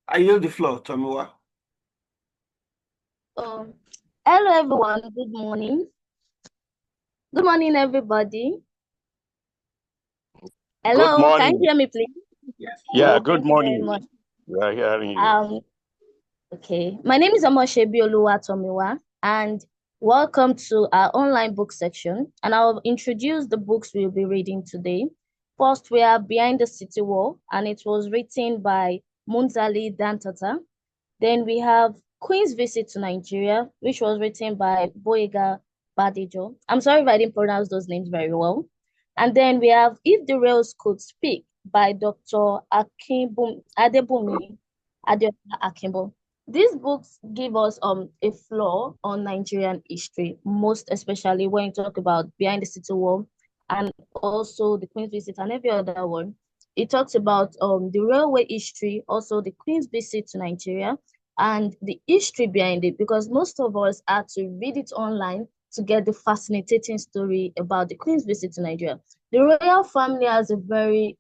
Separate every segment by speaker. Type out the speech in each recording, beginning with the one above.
Speaker 1: I yield the floor, Tomiwa.
Speaker 2: Um, Hello everyone, good morning. Good morning, everybody.
Speaker 3: Good
Speaker 2: Hello, can you
Speaker 3: morning.
Speaker 2: hear me, please?
Speaker 1: Yes.
Speaker 3: Yeah,
Speaker 2: Oh,
Speaker 3: good
Speaker 2: thank you very
Speaker 3: morning.
Speaker 2: much.
Speaker 3: We are hearing you.
Speaker 2: Okay. My name is Amoshebi Oluwatomiwa, and welcome to our online book section. And I'll introduce the books we'll be reading today. First, we are Behind the City Wall, and it was written by Munzali Dantata. Then we have Queen's Visit to Nigeria, which was written by Gboyega Badejo. I'm sorry if I didn't pronounce those names very well. And then we have If the Rails Could Speak by Dr. Adebumi Adeola Akimbo. These books give us a flaw on Nigerian history, most especially when you talk about Behind the City Wall and also the Queen's Visit and every other one. It talks about the railway history, also the Queen's Visit to Nigeria, and the history behind it, because most of us had to read it online to get the fascinating story about the Queen's Visit to Nigeria. The royal family has a very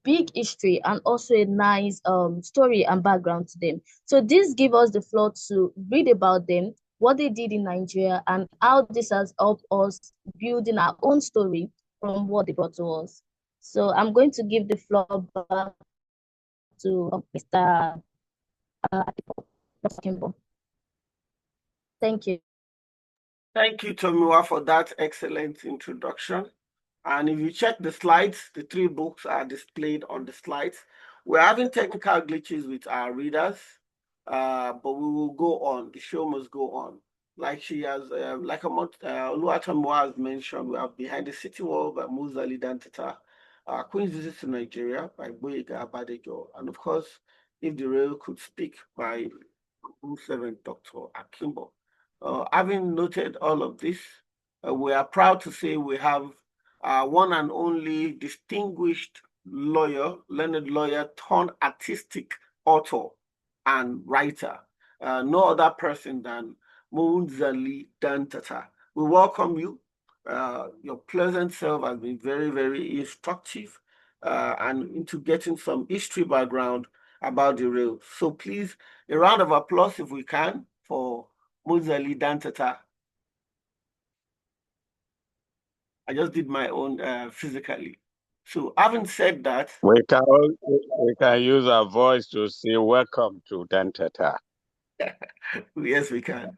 Speaker 2: big history and also a nice story and background to them. So this gives us the floor to read about them, what they did in Nigeria, and how this has helped us building our own story from what they brought to us. So I'm going to give the floor back to Mr. Kimbo. Thank you.
Speaker 1: Thank you, Tomiwa, for that excellent introduction. And if you check the slides, the three books are displayed on the slides. We're having technical glitches with our readers, but we will go on. The show must go on. Like she has, Oluwatomiwa has mentioned, we have Behind the City Wall by Munzali Dantata, Queen's Visit to Nigeria by Gboyega Badejo, and of course, If the Rail Could Speak by Dr. Akimbo. Having noted all of this, we are proud to say we have one and only distinguished lawyer, learned lawyer, turned artistic author and writer. No other person than Munzali Dantata. We welcome you. Your pleasant self has been very, very instructive and into getting some history background about the rail. So please, a round of applause if we can for Munzali Dantata. I just did my own physically. So having said that,
Speaker 3: we can use our voice to say welcome to Dantata.
Speaker 1: yes, we can.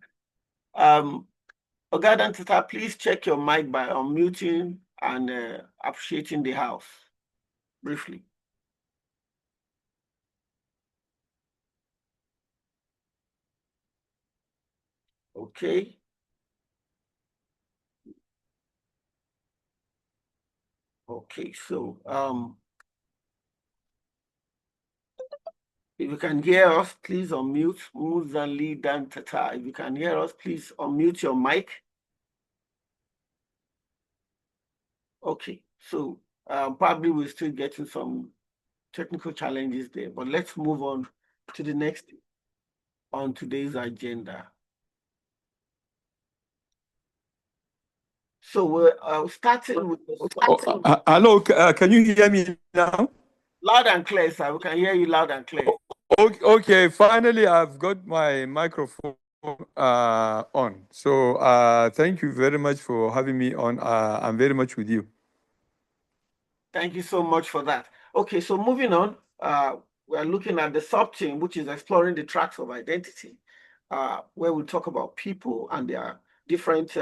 Speaker 1: Oga Dantata, please check your mic by unmuting and appreciating the house briefly. Okay. Okay, so if you can hear us, please unmute Munzali Dantata. If you can hear us, please unmute your mic. Okay, so probably we're still getting some technical challenges there, but let's move on to the next on today's agenda. So we're starting with
Speaker 4: hello, can you hear me now?
Speaker 1: Loud and clear, sir. We can hear you loud and clear.
Speaker 4: Okay, finally I've got my microphone on. So thank you very much for having me on. I'm very much with you.
Speaker 1: Thank you so much for that. Okay, so moving on, we're looking at the sub-theme, which is exploring the tracks of identity, where we talk about people and their different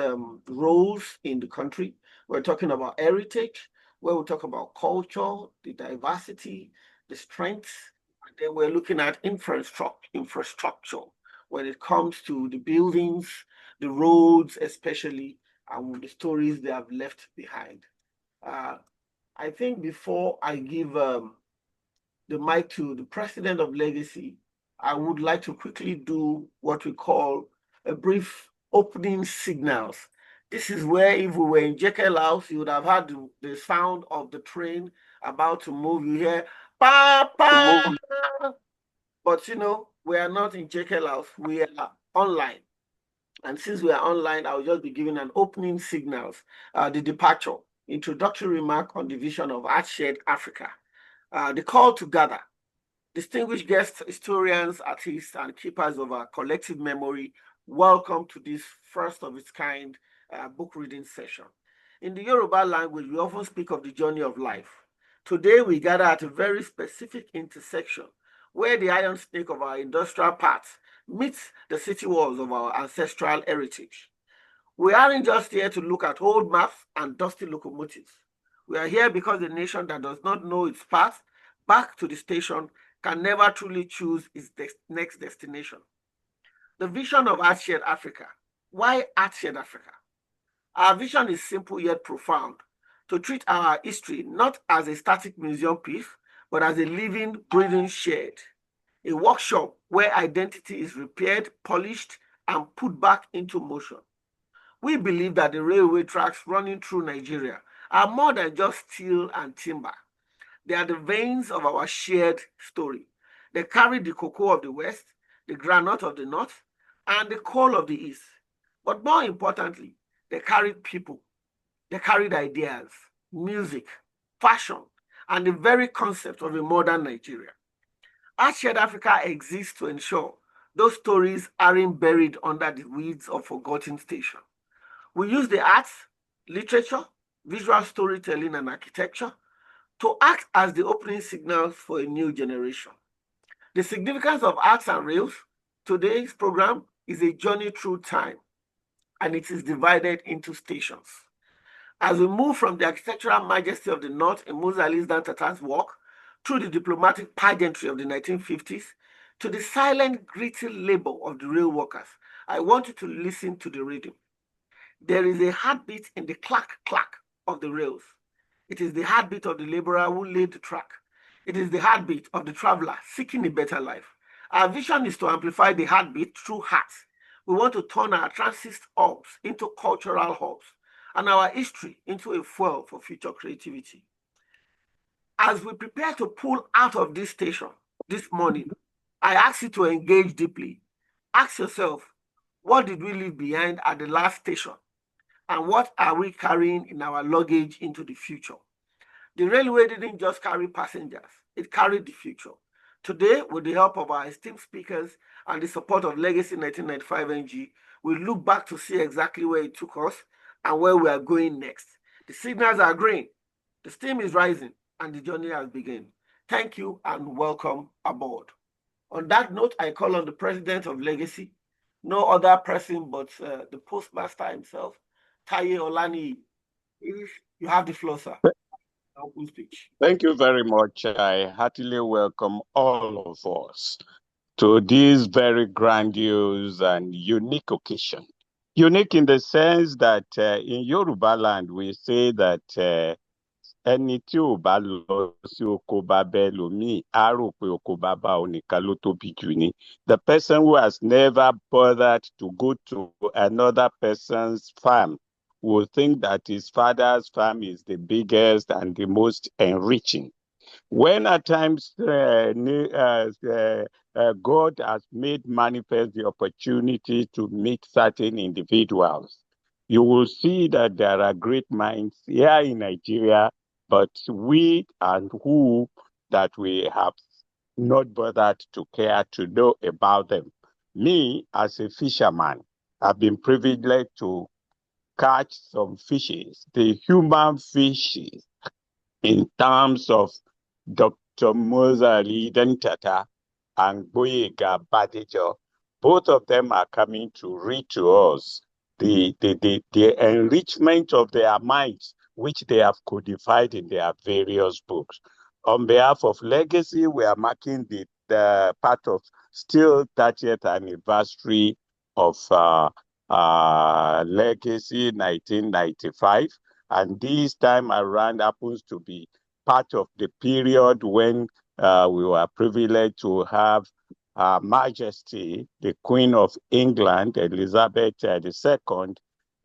Speaker 1: roles in the country. We're talking about heritage, where we talk about culture, the diversity, the strengths. And then we're looking at infrastructure when it comes to the buildings, the roads, especially, and the stories they have left behind. I think before I give the mic to the president of Legacy, I would like to quickly do what we call a brief opening signals. This is where if we were in Jekyll House, you would have had the sound of the train about to move. You hear, pa, pa. But you know, we are not in Jekyll House, we are online. And since we are online, I'll just be giving an opening signals, the departure, introductory remark on the vision of Art Shared Africa, the call to gather, Distinguished guests, historians, artists, and keepers of our collective memory, welcome to this first of its kind book reading session. In the Yoruba language, we often speak of the journey of life. Today, we gather at a very specific intersection where the iron snake of our industrial paths meets the city walls of our ancestral heritage. We aren't just here to look at old maps and dusty locomotives. We are here because a nation that does not know its path back to the station can never truly choose its next destination. The vision of Art Shared Africa. Why Art Shared Africa? Our vision is simple yet profound: to treat our history not as a static museum piece, but as a living, breathing shed, a workshop where identity is repaired, polished, and put back into motion. We believe that the railway tracks running through Nigeria are more than just steel and timber. They are the veins of our shared story. They carry the cocoa of the West, the granite of the North, and the coal of the East. But more importantly, they carried people. They carried ideas, music, fashion, and the very concept of a modern Nigeria. Art Shared Africa exists to ensure those stories aren't buried under the weeds of forgotten station. We use the arts, literature, visual storytelling, and architecture to act as the opening signals for a new generation. The significance of arts and rails, today's program is a journey through time, and it is divided into stations. As we move from the architectural majesty of the North in Munzali Dantata's work, through the diplomatic pageantry of the 1950s, to the silent, gritty labor of the rail workers, I want you to listen to the rhythm. There is a heartbeat in the clack-clack of the rails. It is the heartbeat of the laborer who laid the track. It is the heartbeat of the traveler seeking a better life. Our vision is to amplify the heartbeat through hearts. We want to turn our transit hubs into cultural hubs and our history into a fuel for future creativity. As we prepare to pull out of this station this morning, I ask you to engage deeply. Ask yourself, what did we leave behind at the last station? And what are we carrying in our luggage into the future? The railway didn't just carry passengers, it carried the future. Today, with the help of our esteemed speakers and the support of Legacy 1995 NG, we look back to see exactly where it took us and where we are going next. The signals are green, the steam is rising, and the journey has begun. Thank you and welcome aboard. On that note, I call on the president of Legacy, no other person but the postmaster himself, Taye Olani. You have the floor, sir. Speech.
Speaker 3: Thank you very much. I heartily welcome all of us to this very grandiose and unique occasion. Unique in the sense that in Yoruba land, we say that ẹni tí ò bá lọ sí oko bàbá ẹlòmíì á rò pé oko bàbá ònìkan ló tóbi jù ni. The person who has never bothered to go to another person's farm will think that his father's farm is the biggest and the most enriching. When at times God has made manifest the opportunity to meet certain individuals, you will see that there are great minds here in Nigeria, but we and who that we have not bothered to care to know about them. Me, as a fisherman, I've been privileged to catch some fishes, the human fishes, in terms of Dr. Munzali Dantata and Gboyega Badejo. Both of them are coming to read to us the enrichment of their minds, which they have codified in their various books. On behalf of Legacy, we are marking the part of still 30th anniversary of Legacy 1995. And this time around happens to be part of the period when we were privileged to have Her Majesty, the Queen of England, Elizabeth II,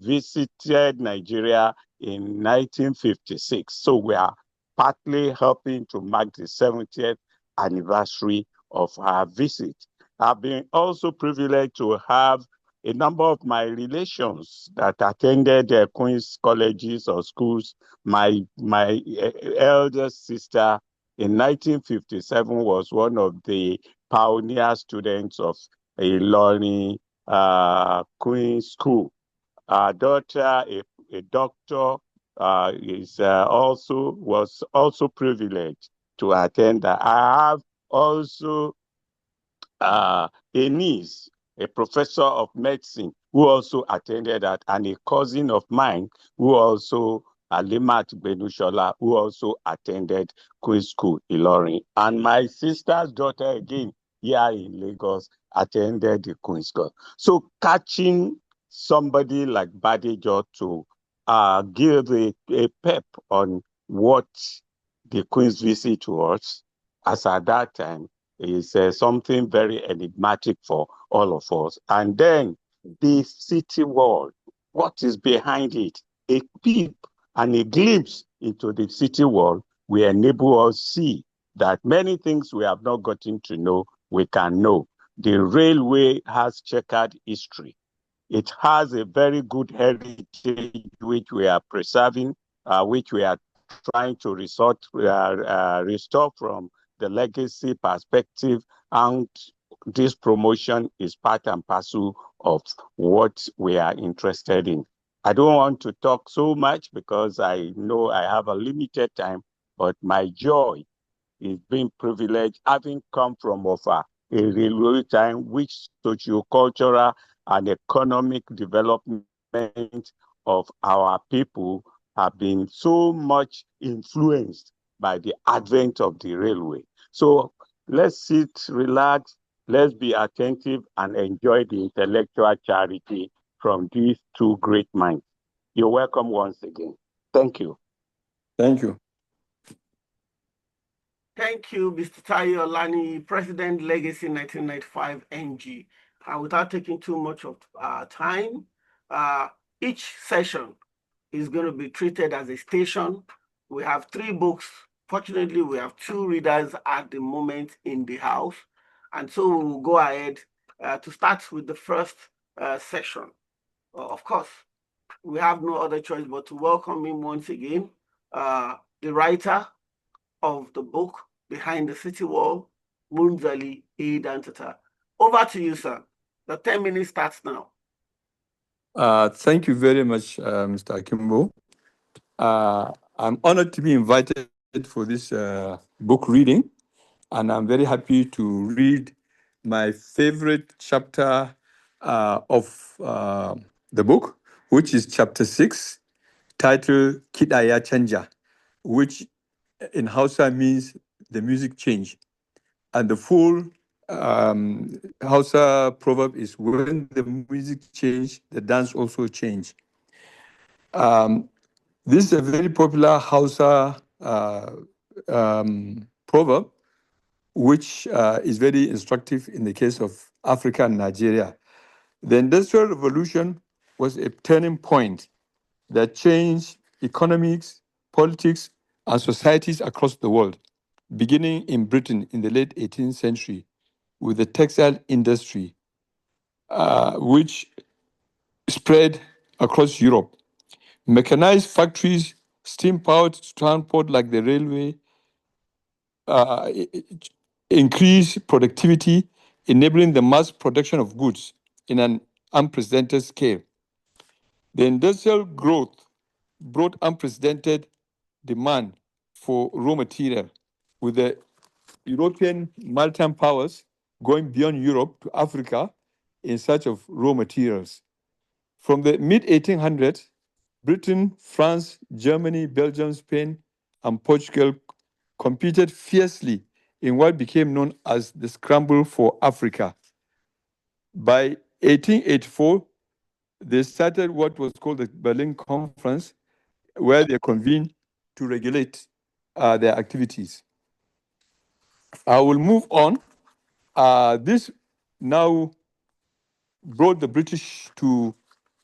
Speaker 3: visited Nigeria in 1956. So we are partly helping to mark the 70th anniversary of her visit. I've been also privileged to have a number of my relations that attended Queen's colleges or schools. My elder sister in 1957 was one of the pioneer students of Ilorin Queen's School. Our daughter, a doctor, was also privileged to attend that. I have also a niece, a professor of medicine, who also attended that, and a cousin of mine who also, Alimat Benushola, who also attended Queen's School, Ilorin. And my sister's daughter, again, here in Lagos, attended the Queen's School. So catching somebody like Badejo to give a pep on what the Queen's visit was, as at that time, is something very enigmatic for all of us. And then the city wall, what is behind it? A peep and a glimpse into the city wall will enable us see that many things we have not gotten to know, we can know. The railway has checkered history. It has a very good heritage which we are preserving, which we are trying to restore from the legacy perspective, and this promotion is part and parcel of what we are interested in. I don't want to talk so much because I know I have a limited time, but my joy is being privileged, having come from Ofa, a railway time which socio-cultural and economic development of our people have been so much influenced by the advent of the railway. So let's sit, relax, let's be attentive and enjoy the intellectual charity from these two great minds. You're welcome once again. Thank you.
Speaker 4: Thank you.
Speaker 1: Thank you, Mr. Tayo Lani, President Legacy 1995 NG. Without taking too much of time, each session is going to be treated as a station. We have 3 books. Fortunately, we have 2 readers at the moment in the house. And so we will go ahead to start with the first session. Of course, we have no other choice but to welcome him once again, the writer of the book Behind the City Wall, Munzali Dantata. Over to you, sir. The 10 minutes starts now.
Speaker 4: Thank you very much, Mr. Akimbo. I'm honored to be invited for this book reading, and I'm very happy to read my favorite chapter of the book, which is chapter 6, titled Kidaya Chanja, which in Hausa means the music change. And the full Hausa proverb is, when the music change, the dance also change. This is a very popular Hausa proverb, which is very instructive in the case of Africa and Nigeria. The Industrial Revolution was a turning point that changed economics, politics, and societies across the world, beginning in Britain in the late 18th century with the textile industry, which spread across Europe. Mechanized factories, steam-powered transport like the railway, increase productivity, enabling the mass production of goods in an unprecedented scale. The industrial growth brought unprecedented demand for raw material, with the European maritime powers going beyond Europe to Africa in search of raw materials. From the mid-1800s, Britain, France, Germany, Belgium, Spain, and Portugal competed fiercely in what became known as the Scramble for Africa. By 1884, they started what was called the Berlin Conference, where they convened to regulate their activities. I will move on. This now brought the British to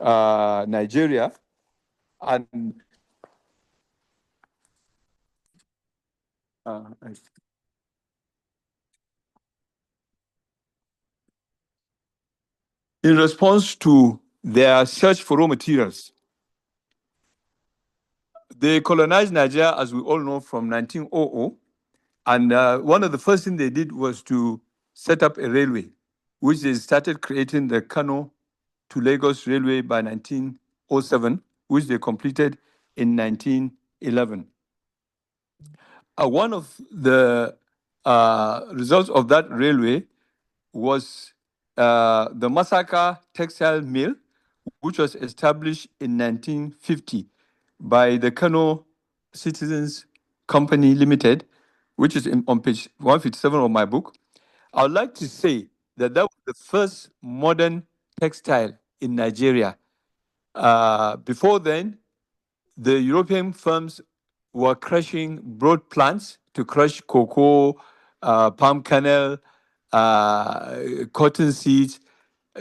Speaker 4: Nigeria, and in response to their search for raw materials, they colonized Nigeria, as we all know, from 1900, And one of the first things they did was to set up a railway, which they started creating the Kano to Lagos Railway by 1907, which they completed in 1911. One of the results of that railway was the Masaka Textile Mill, which was established in 1950 by the Kano Citizens Company Limited, which is on page 157 of my book. I would like to say that that was the first modern textile in Nigeria. Before then, the European firms were crushing broad plants to crush cocoa, palm kernel, cotton seeds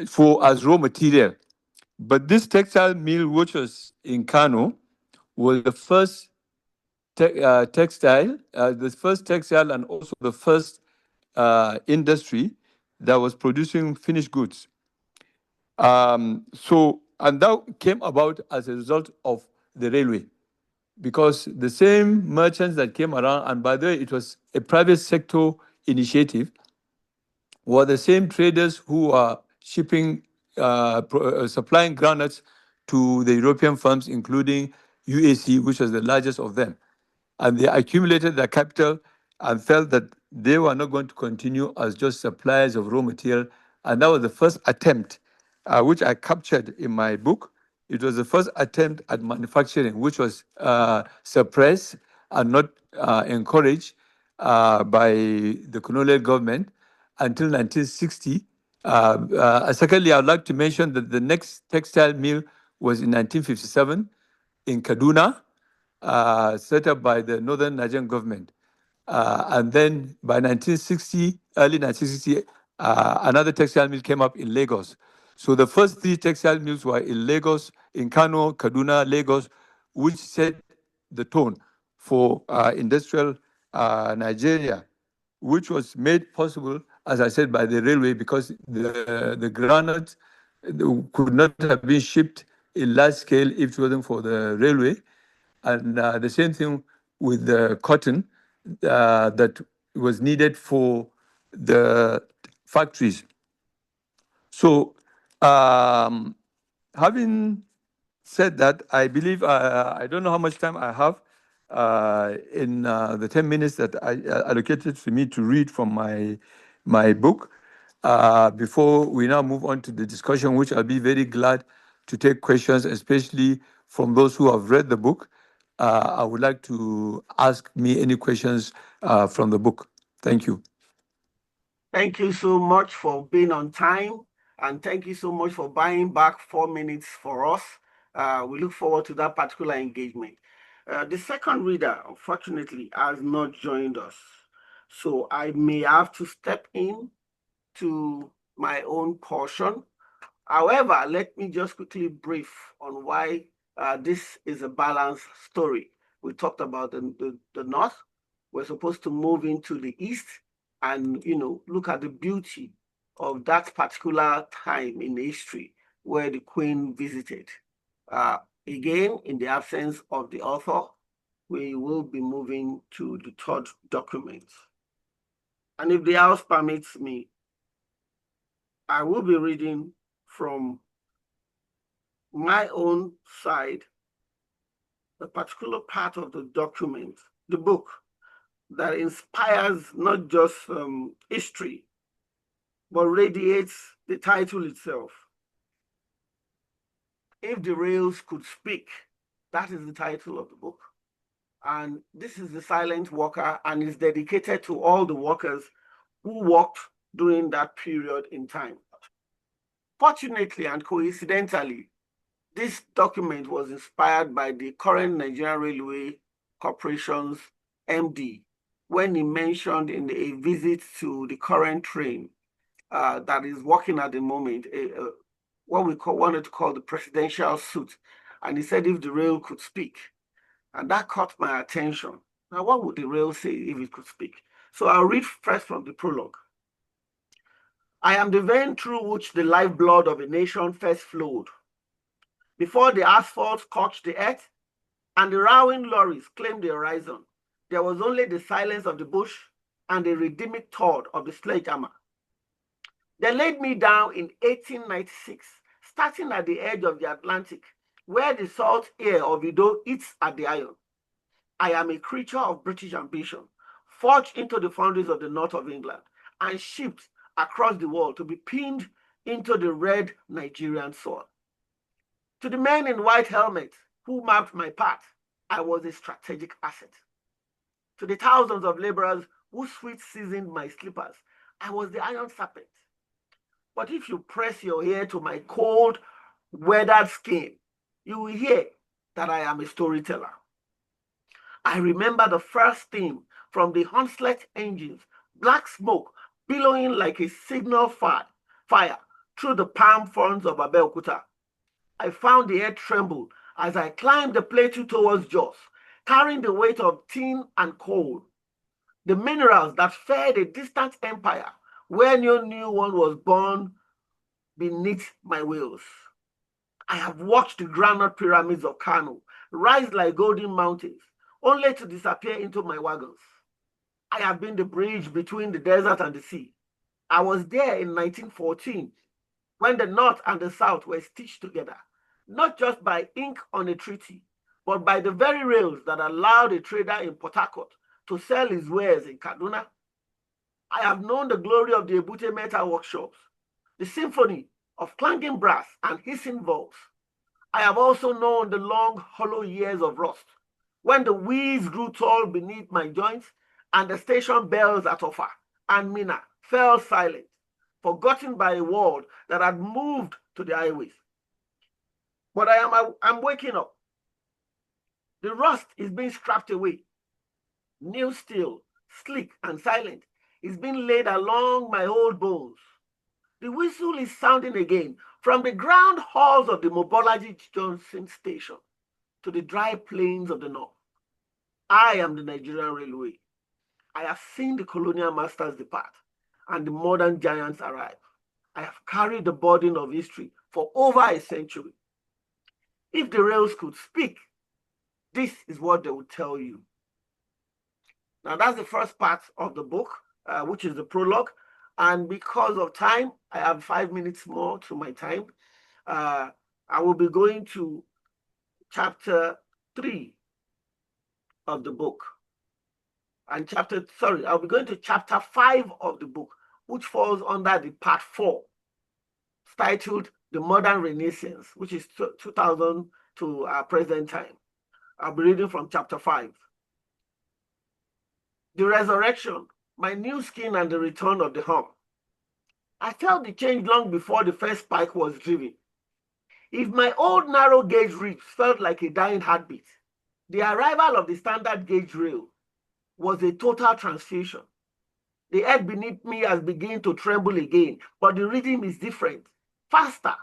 Speaker 4: for as raw material. But this textile mill, which was in Kano, was the first textile, the first textile, and also the first industry that was producing finished goods. And that came about as a result of the railway, because the same merchants that came around, and by the way, it was a private sector initiative, were the same traders who are shipping, supplying groundnuts to the European firms, including UAC, which was the largest of them. And they accumulated their capital and felt that they were not going to continue as just suppliers of raw material. And that was the first attempt, which I captured in my book. It was the first attempt at manufacturing, which was suppressed and not encouraged by the colonial government until 1960. Secondly, I would like to mention that the next textile mill was in 1957 in Kaduna, set up by the Northern Nigerian government. And then by 1960, early 1960, another textile mill came up in Lagos. So the first three textile mills were in Lagos, in Kano, Kaduna, Lagos, which set the tone for industrial Nigeria, which was made possible, as I said, by the railway, because the granite could not have been shipped in large scale if it wasn't for the railway. And the same thing with the cotton that was needed for the factories. So, having said that, I believe I don't know how much time I have in the 10 minutes that I allocated to me to read from my book. Before we now move on to the discussion, which I'll be very glad to take questions, especially from those who have read the book. I would like to ask me any questions from the book. Thank you.
Speaker 1: Thank you so much for being on time, and thank you so much for buying back 4 minutes for us. We look forward to that particular engagement. The second reader, unfortunately, has not joined us, so I may have to step in to my own portion. However, let me just quickly brief on why this is a balanced story. We talked about the North. We're supposed to move into the East and, look at the beauty of that particular time in history where the Queen visited. Again, in the absence of the author, we will be moving to the third document. And if the House permits me, I will be reading from my own side a particular part of the document, the book, that inspires not just history, but radiates the title itself. If the Rails Could Speak, that is the title of the book. And this is the silent worker, and is dedicated to all the workers who worked during that period in time. Fortunately and coincidentally, this document was inspired by the current Nigerian Railway Corporation's MD, when he mentioned in a visit to the current train that is working at the moment, what we wanted to call the presidential suit. And he said if the rail could speak. And that caught my attention. Now, what would the rail say if it could speak? So I'll read first from the prologue. I am the vein through which the lifeblood of a nation first flowed. Before the asphalt scorched the earth and the rowing lorries claimed the horizon, there was only the silence of the bush and the rhythmic thud of the sledgehammer. They laid me down in 1896, starting at the edge of the Atlantic, where the salt air of Ido eats at the iron. I am a creature of British ambition, forged into the foundries of the north of England, and shipped across the world to be pinned into the red Nigerian soil. To the men in white helmets who mapped my path, I was a strategic asset. To the thousands of laborers who sweet seasoned my slippers, I was the iron serpent. But if you press your ear to my cold, weathered skin, you will hear that I am a storyteller. I remember the first steam from the Hunslet engines, black smoke billowing like a signal fire through the palm fronds of Abeokuta. I found the air tremble as I climbed the plateau towards Jos, carrying the weight of tin and coal, the minerals that fed a distant empire where no new one was born beneath my wheels. I have watched the granite pyramids of Kano rise like golden mountains, only to disappear into my wagons. I have been the bridge between the desert and the sea. I was there in 1914 when the North and the South were stitched together, not just by ink on a treaty, but by the very rails that allowed a trader in Port Harcourt to sell his wares in Kaduna. I have known the glory of the Ebute metal workshops, the symphony of clanging brass and hissing valves. I have also known the long, hollow years of rust, when the wheels grew tall beneath my joints and the station bells at Offa and Mina fell silent, forgotten by a world that had moved to the highways. But I'm waking up. The rust is being scrapped away. New steel, sleek and silent, is being laid along my old bones. The whistle is sounding again from the ground halls of the Mobolaji Johnson station to the dry plains of the north. I am the Nigerian Railway. I have seen the colonial masters depart and the modern giants arrive. I have carried the burden of history for over a century. If the rails could speak, this is what they would tell you. Now, that's the first part of the book, which is the prologue. And because of time, I have 5 minutes more to my time. I will be going to chapter 3 of the book. And I'll be going to chapter 5 of the book, which falls under the part 4, titled The Modern Renaissance, which is 2000 to present time. I'll be reading from chapter 5. The resurrection, my new skin and the return of the hum. I felt the change long before the first spike was driven. If my old narrow gauge ribs felt like a dying heartbeat, the arrival of the standard gauge rail was a total transfusion. The earth beneath me has begun to tremble again, but the rhythm is different, faster,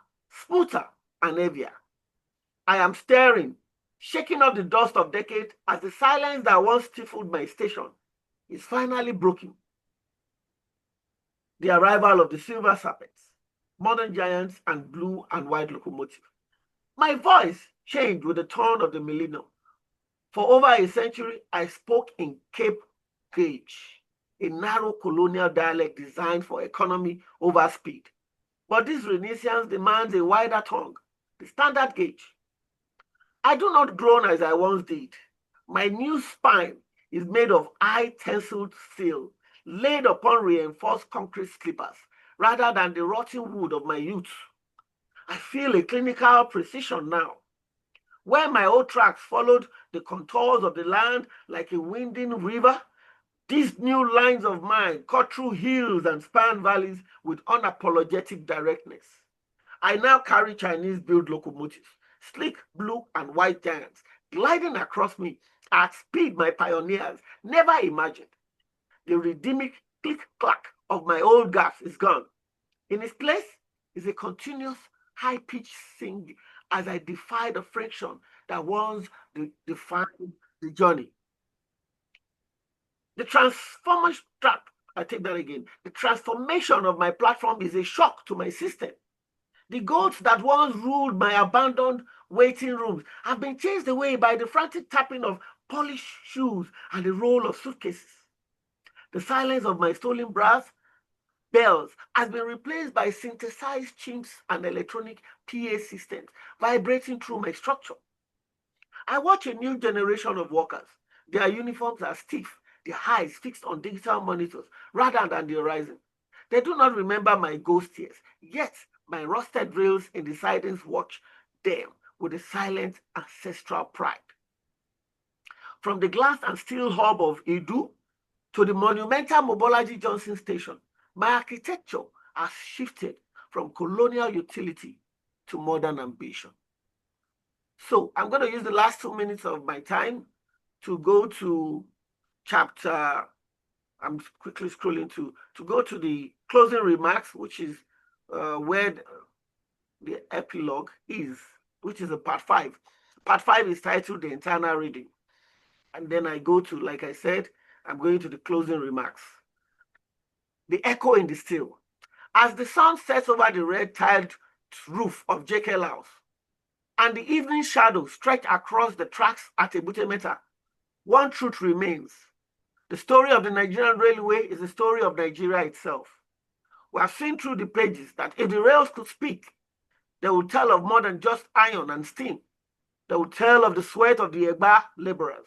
Speaker 1: smoother, and heavier. I am staring, shaking off the dust of decades as the silence that once stifled my station is finally broken. The arrival of the silver serpents, modern giants, and blue and white locomotive. My voice changed with the turn of the millennium. For over a century, I spoke in Cape gauge, a narrow colonial dialect designed for economy over speed. But this Renaissance demands a wider tongue, the standard gauge. I do not groan as I once did. My new spine is made of high-tensiled steel, laid upon reinforced concrete sleepers, rather than the rotten wood of my youth. I feel a clinical precision now. Where my old tracks followed the contours of the land like a winding river, these new lines of mine cut through hills and span valleys with unapologetic directness. I now carry Chinese-built locomotives, sleek blue and white giants, gliding across me at speed my pioneers never imagined. The rhythmic click-clack of my old gas is gone. In its place is a continuous high-pitched sing as I defy the friction that once defined the journey. The transformation of my platform is a shock to my system. The goats that once ruled my abandoned waiting rooms have been chased away by the frantic tapping of polished shoes and the roll of suitcases. The silence of my stolen brass bells has been replaced by synthesized chimps and electronic PA systems vibrating through my structure. I watch a new generation of workers. Their uniforms are stiff, their eyes fixed on digital monitors rather than the horizon. They do not remember my ghost years, yet my rusted rails in the sidings watch them with a silent ancestral pride. From the glass and steel hub of Edu to the monumental Mobolaji Johnson Station, my architecture has shifted from colonial utility to modern ambition. So I'm going to use the last 2 minutes of my time to go to chapter, I'm quickly scrolling to go to the closing remarks, which is where the epilogue is, which is a part 5. Part 5 is titled The Internal Reading. And then I go to, like I said, I'm going to the closing remarks. The echo in the still. As the sun sets over the red-tiled roof of JK House, and the evening shadows stretch across the tracks at Ebute Metta, one truth remains. The story of the Nigerian railway is the story of Nigeria itself. We have seen through the pages that if the rails could speak, they would tell of more than just iron and steam. They would tell of the sweat of the Egba laborers,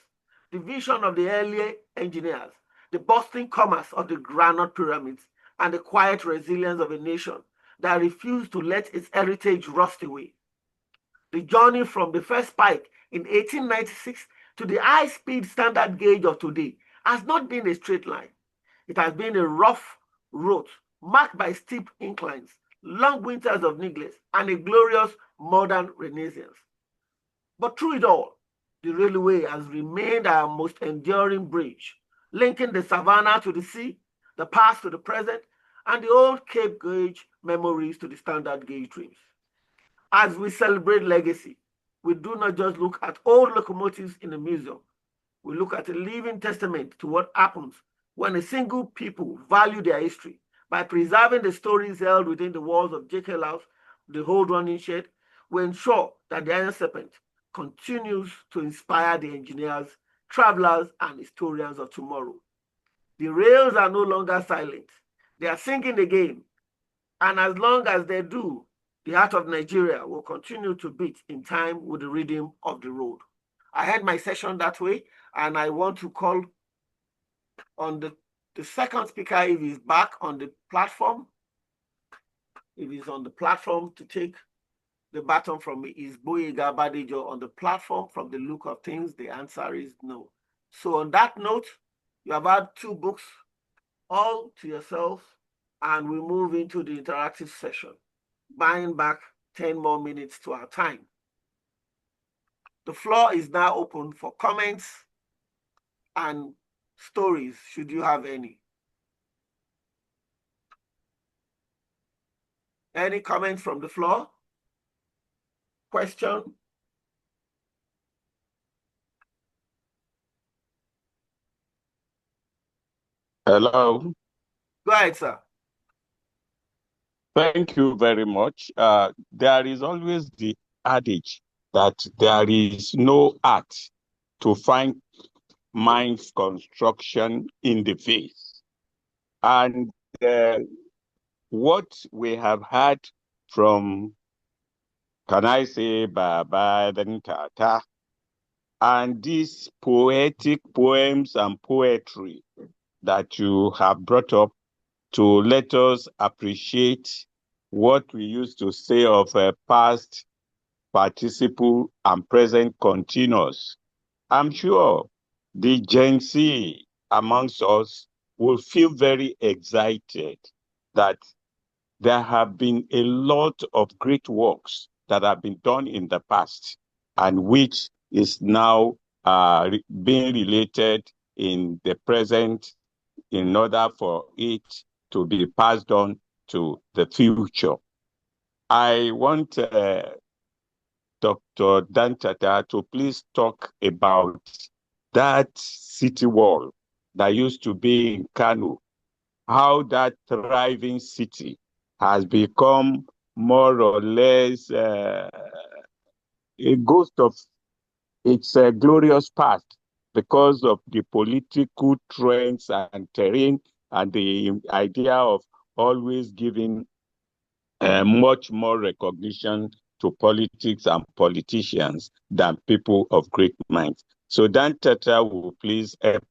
Speaker 1: the vision of the early engineers, the bustling commerce of the granite pyramids, and the quiet resilience of a nation that refused to let its heritage rust away. The journey from the first pike in 1896 to the high-speed standard gauge of today has not been a straight line. It has been a rough road marked by steep inclines, long winters of neglect, and a glorious modern renaissance. But through it all, the railway has remained our most enduring bridge, linking the savannah to the sea, the past to the present, and the old Cape gauge memories to the standard gauge dreams. As we celebrate legacy, we do not just look at old locomotives in a museum. We look at a living testament to what happens when a single people value their history by preserving the stories held within the walls of JK House, the old running shed. We ensure that the Iron Serpent continues to inspire the engineers, travelers, and historians of tomorrow. The rails are no longer silent. They are singing again. And as long as they do, the heart of Nigeria will continue to beat in time with the rhythm of the road. I had my session that way, and I want to call on the second speaker if he's back on the platform. If he's on the platform to take the baton from me. Is Gboyega Badejo on the platform? From the look of things, the answer is no. So on that note, you have had 2 books all to yourself, and we move into the interactive session, buying back 10 more minutes to our time. The floor is now open for comments and stories, should you have any. Any comments from the floor? Question?
Speaker 3: Hello.
Speaker 1: Go ahead, sir.
Speaker 3: Thank you very much. There is always the adage that there is no art to find mind's construction in the face. And what we have had from, can I say, Munzali Dantata, and these poetic poems and poetry that you have brought up to let us appreciate what we used to say of a past participle and present continuous. I'm sure the Gen Z amongst us will feel very excited that there have been a lot of great works that have been done in the past and which is now being related in the present in order for it to be passed on to the future. I want Dr. Dantata to please talk about that city wall that used to be in Kano, how that thriving city has become more or less a ghost of its glorious past, because of the political trends and terrain and the idea of always giving much more recognition to politics and politicians than people of great minds. So Dantata will please help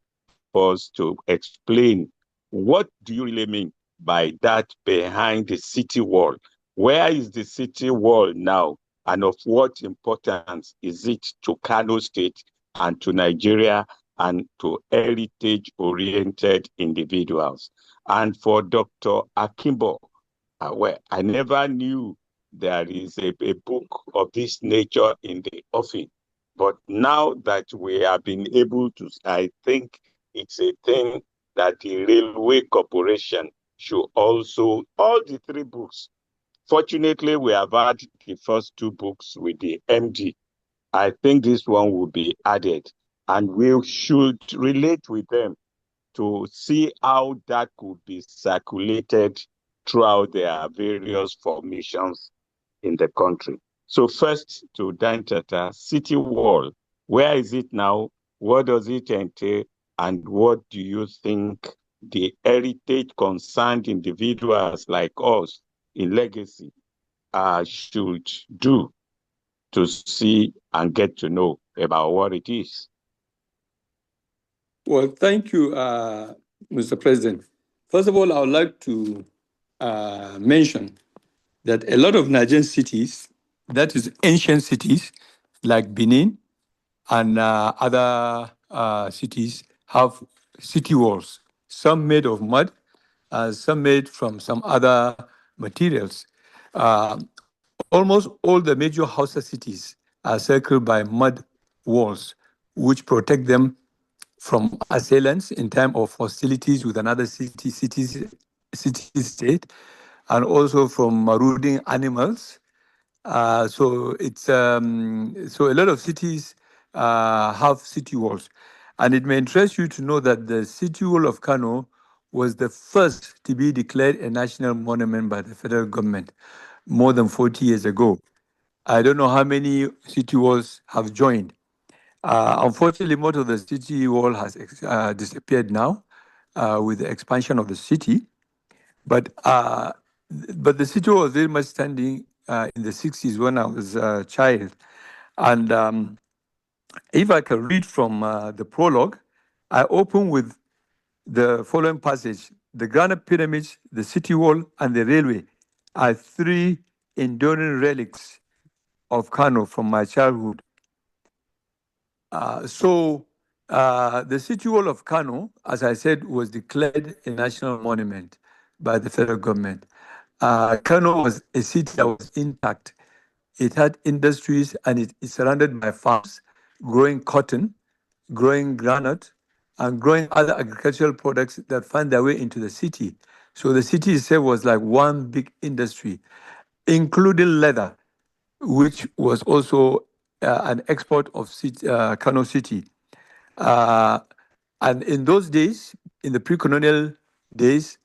Speaker 3: us to explain what do you really mean by that behind the city wall? Where is the city wall now? And of what importance is it to Kano State and to Nigeria and to heritage-oriented individuals? And for Dr. Akimbo, well, I never knew there is a book of this nature in the offing. But now that we have been able to, I think it's a thing that the Railway Corporation should also, all the three books. Fortunately, we have had the first two books with the MD. I think this one will be added, and we should relate with them to see how that could be circulated throughout their various formations in the country. So first to Dantata, city wall, where is it now? What does it entail? And what do you think the heritage concerned individuals like us in legacy should do to see and get to know about what it is?
Speaker 4: Well, thank you, Mr. President. First of all, I would like to mention that a lot of Nigerian cities, that is ancient cities like Benin and other cities, have city walls, some made of mud, some made from some other materials. Almost all the major Hausa cities are circled by mud walls, which protect them from assailants in time of hostilities with another city state, and also from marauding animals. So a lot of cities have city walls, and it may interest you to know that the city wall of Kano was the first to be declared a national monument by the federal government more than 40 years ago. I don't know how many city walls have joined. Unfortunately, most of the city wall has disappeared now with the expansion of the city. But the city was very much standing in the 60s when I was a child. And if I can read from the prologue, I open with the following passage. The granite pyramids, the city wall, and the railway are three enduring relics of Kano from my childhood. The city wall of Kano, as I said, was declared a national monument by the federal government. Kano was a city that was intact. It had industries and it is surrounded by farms, growing cotton, growing granite, and growing other agricultural products that find their way into the city. So the city itself was like one big industry, including leather, which was also an export of Kano City. And in those days, in the pre-colonial days,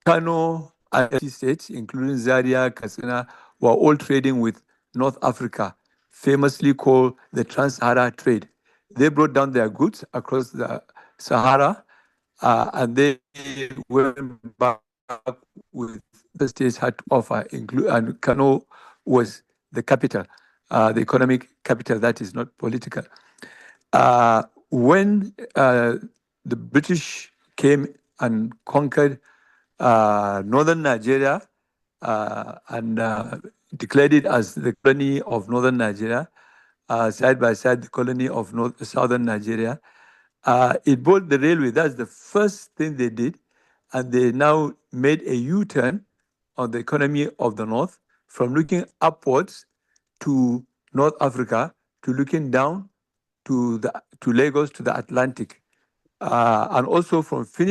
Speaker 4: Kano and states, including Zaria, Katsina, were all trading with North Africa, famously called the Trans-Sahara trade. They brought down their goods across the Sahara, and they went back with the states had to offer, and Kano was the capital, the economic capital that is not political. When the British came and conquered northern Nigeria and declared it as the colony of northern Nigeria, side by side the colony of southern Nigeria, it built the railway. That's the first thing they did. And they now made a U-turn on the economy of the North from looking upwards to North Africa to looking down to Lagos, to the Atlantic. And also from finishing